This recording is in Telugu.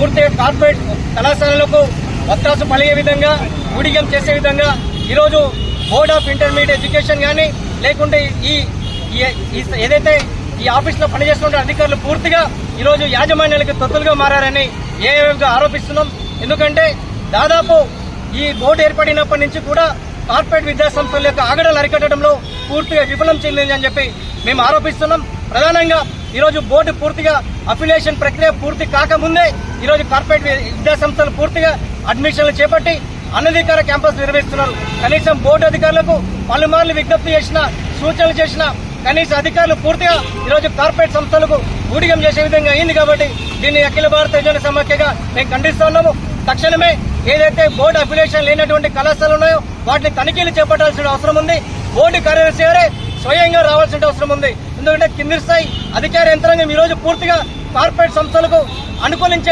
పూర్తిగా కార్పొరేట్ కళాశాలలకు వత్తాసు పలిగే విధంగా ఊడిగం చేసే విధంగా ఈరోజు బోర్డ్ ఆఫ్ ఇంటర్మీడియట్ ఎడ్యుకేషన్ కానీ లేకుంటే ఏదైతే ఈ ఆఫీసులో పనిచేస్తున్న అధికారులు పూర్తిగా ఈరోజు యాజమాన్యాలకు తొత్తులుగా మారారని ఏఐఎఫ్గా ఆరోపిస్తున్నాం. ఎందుకంటే దాదాపు ఈ బోర్డు ఏర్పడినప్పటి నుంచి కూడా కార్పొరేట్ విద్యాసంస్థల యొక్క ఆగడాలు అరికట్టడంలో పూర్తిగా విఫలం చెందిందని చెప్పి మేము ఆరోపిస్తున్నాం. ప్రధానంగా ఈరోజు బోర్డు పూర్తిగా అఫిలియేషన్ ప్రక్రియ పూర్తి కాకముందే ఈరోజు కార్పొరేట్ విద్యాసంస్థలు పూర్తిగా అడ్మిషన్లు చేపట్టి అనధికార క్యాంపస్ నిర్వహిస్తున్నారు. కనీసం బోర్డు అధికారులకు పలుమార్లు విజ్ఞప్తి చేసిన, సూచనలు చేసిన కనీస అధికారులు పూర్తిగా ఈరోజు కార్పొరేట్ సంస్థలకు ఊడిగం చేసే విధంగా అయింది. కాబట్టి దీన్ని అఖిల భారత యువజన సమాఖ్యగా మేము ఖండిస్తున్నాము. తక్షణమే ఏదైతే బోర్డు అఫిలియేషన్ లేనటువంటి కళాశాలలు ఉన్నాయో వాటిని తనిఖీలు చేపట్టాల్సిన అవసరం ఉంది. బోర్డు కార్యదర్శి గారే స్వయంగా రావాల్సిన అవసరం ఉంది. ఎందుకంటే కింది స్థాయి అధికార యంత్రాంగం ఈరోజు పూర్తిగా కార్పొరేట్ సంస్థలకు అనుకూలించే